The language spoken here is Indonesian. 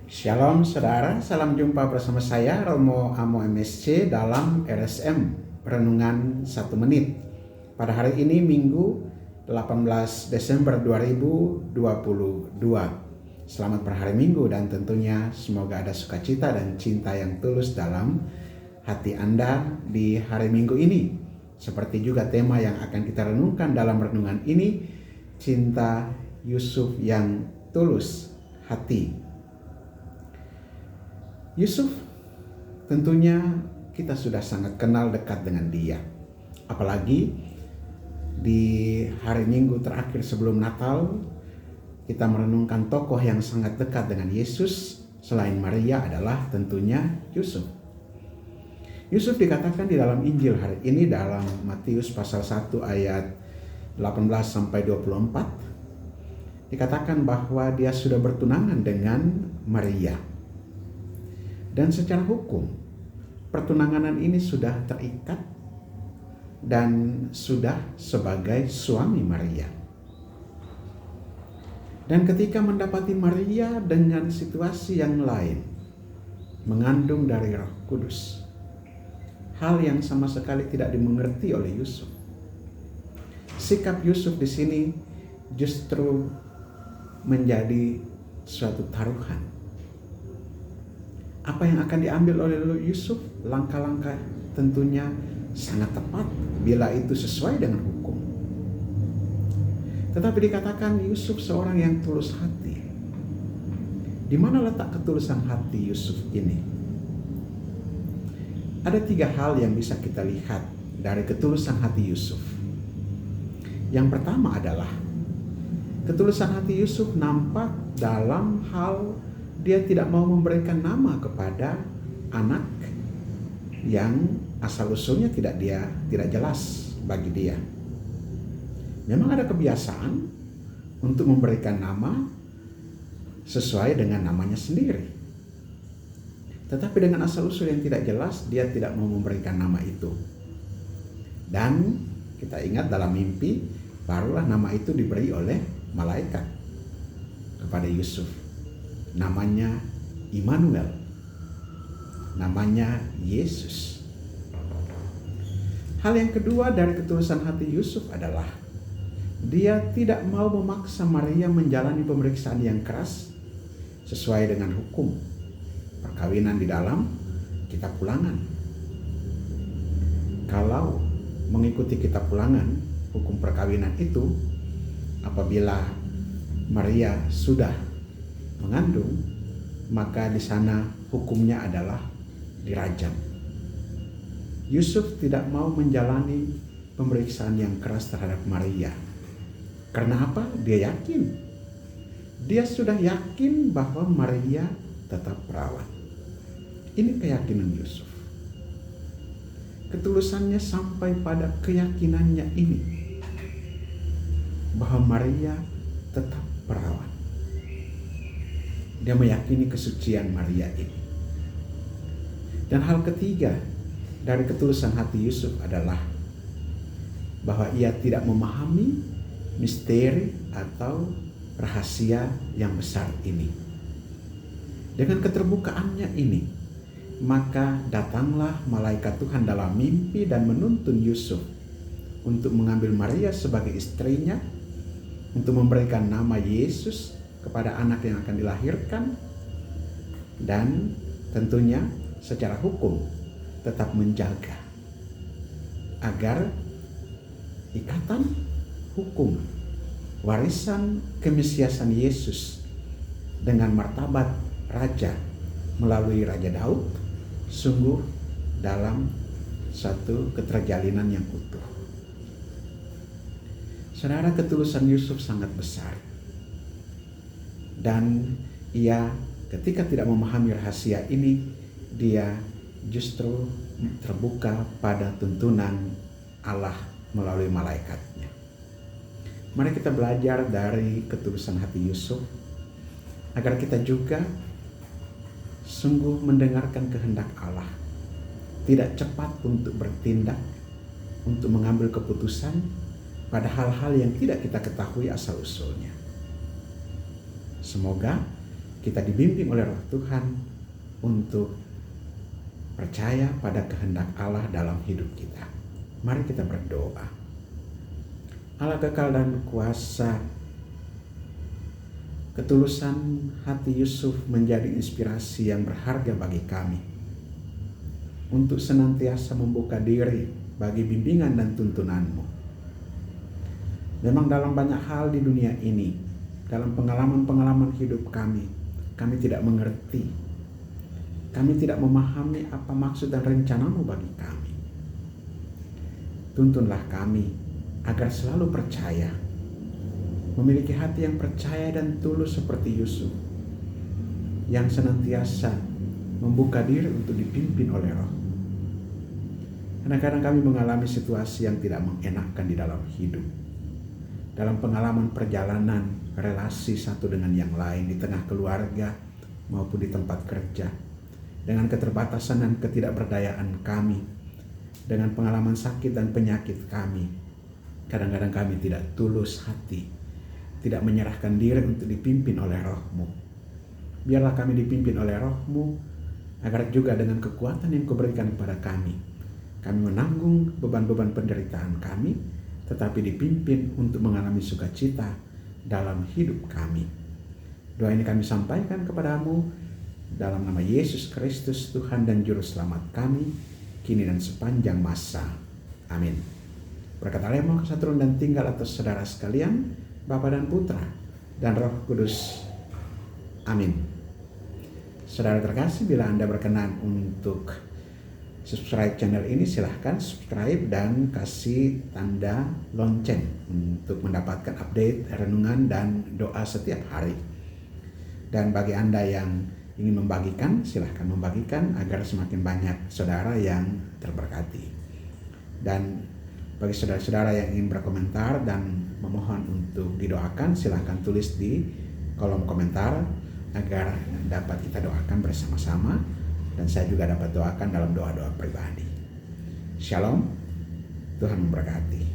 Shalom saudara, salam jumpa bersama saya Romo Amo MSC dalam RSM Renungan 1 Menit. Pada hari ini Minggu 18 Desember 2022. Selamat berhari Minggu dan tentunya semoga ada sukacita dan cinta yang tulus dalam hati Anda di hari Minggu ini. Seperti juga tema yang akan kita renungkan dalam renungan ini, cinta Yusuf yang tulus hati. Yusuf tentunya kita sudah sangat kenal dekat dengan dia. Apalagi di hari Minggu terakhir sebelum Natal, kita merenungkan tokoh yang sangat dekat dengan Yesus selain Maria adalah tentunya Yusuf. Yusuf dikatakan di dalam Injil hari ini dalam Matius pasal 1 ayat 18-24, dikatakan bahwa dia sudah bertunangan dengan Maria. Dan secara hukum, pertunangan ini sudah terikat dan sudah sebagai suami Maria. Dan ketika mendapati Maria dengan situasi yang lain, mengandung dari Roh Kudus, hal yang sama sekali tidak dimengerti oleh Yusuf. Sikap Yusuf di sini justru menjadi suatu taruhan. Apa yang akan diambil oleh Yusuf? Langkah-langkah tentunya sangat tepat bila itu sesuai dengan hukum. Tetapi dikatakan Yusuf seorang yang tulus hati. Di mana letak ketulusan hati Yusuf ini? Ada 3 hal yang bisa kita lihat dari ketulusan hati Yusuf. Yang pertama adalah ketulusan hati Yusuf nampak dalam hal dia tidak mau memberikan nama kepada anak yang asal-usulnya tidak jelas bagi dia. Memang ada kebiasaan untuk memberikan nama sesuai dengan namanya sendiri. Tetapi dengan asal-usul yang tidak jelas, dia tidak mau memberikan nama itu. Dan kita ingat dalam mimpi, barulah nama itu diberi oleh malaikat kepada Yusuf. Namanya Immanuel, namanya Yesus. Hal yang kedua dari ketulusan hati Yusuf adalah dia tidak mau memaksa Maria menjalani pemeriksaan yang keras sesuai dengan hukum perkawinan di dalam kitab Ulangan. Kalau mengikuti kitab Ulangan, hukum perkawinan itu apabila Maria sudah mengandung, maka di sana hukumnya adalah dirajam. Yusuf tidak mau menjalani pemeriksaan yang keras terhadap Maria. Karena apa? Dia yakin. Dia sudah yakin bahwa Maria tetap perawan. Ini keyakinan Yusuf. Ketulusannya sampai pada keyakinannya ini bahwa Maria tetap perawan. Dia meyakini kesucian Maria ini. Dan hal ketiga dari ketulusan hati Yusuf adalah bahwa ia tidak memahami misteri atau rahasia yang besar ini. Dengan keterbukaannya ini, maka datanglah malaikat Tuhan dalam mimpi dan menuntun Yusuf untuk mengambil Maria sebagai istrinya, untuk memberikan nama Yesus kepada anak yang akan dilahirkan, dan tentunya secara hukum tetap menjaga agar ikatan hukum warisan kemesiasan Yesus dengan martabat raja melalui Raja Daud sungguh dalam satu keterjalinan yang utuh. Saudara, ketulusan Yusuf sangat besar. Dan ia ketika tidak memahami rahasia ini, dia justru terbuka pada tuntunan Allah melalui malaikatnya. Mari kita belajar dari ketulusan hati Yusuf, agar kita juga sungguh mendengarkan kehendak Allah. Tidak cepat untuk bertindak, untuk mengambil keputusan pada hal-hal yang tidak kita ketahui asal-usulnya. Semoga kita dibimbing oleh Roh Tuhan untuk percaya pada kehendak Allah dalam hidup kita. Mari kita berdoa. Allah kekal dan kuasa, ketulusan hati Yusuf menjadi inspirasi yang berharga bagi kami untuk senantiasa membuka diri bagi bimbingan dan tuntunan-Mu. Memang dalam banyak hal di dunia ini, dalam pengalaman-pengalaman hidup kami tidak mengerti, kami tidak memahami apa maksud dan rencana-Mu bagi kami. Tuntunlah kami agar selalu percaya, memiliki hati yang percaya dan tulus seperti Yusuf, yang senantiasa membuka diri untuk dipimpin oleh Roh. Kadang-kadang kami mengalami situasi yang tidak mengenakan di dalam hidup, dalam pengalaman perjalanan relasi satu dengan yang lain di tengah keluarga maupun di tempat kerja, dengan keterbatasan dan ketidakberdayaan kami, dengan pengalaman sakit dan penyakit kami. Kadang-kadang kami tidak tulus hati, tidak menyerahkan diri untuk dipimpin oleh Roh-Mu. Biarlah kami dipimpin oleh Roh-Mu, agar juga dengan kekuatan yang Kau berikan kepada kami menanggung beban-beban penderitaan kami, tetapi dipimpin untuk mengalami sukacita dalam hidup kami. Doa ini kami sampaikan kepadamu dalam nama Yesus Kristus, Tuhan dan Juru Selamat kami, kini dan sepanjang masa. Amin. Berkat Allah yang Maha Kuasa turun dan tinggal atas saudara sekalian, Bapa dan Putra dan Roh Kudus. Amin. Saudara terkasih, bila Anda berkenan untuk subscribe channel ini, silahkan subscribe dan kasih tanda lonceng untuk mendapatkan update renungan dan doa setiap hari. Dan bagi Anda yang ingin membagikan, silahkan membagikan agar semakin banyak saudara yang terberkati. Dan bagi saudara-saudara yang ingin berkomentar dan memohon untuk didoakan, silahkan tulis di kolom komentar agar dapat kita doakan bersama-sama, dan saya juga dapat doakan dalam doa-doa pribadi. Shalom, Tuhan memberkati.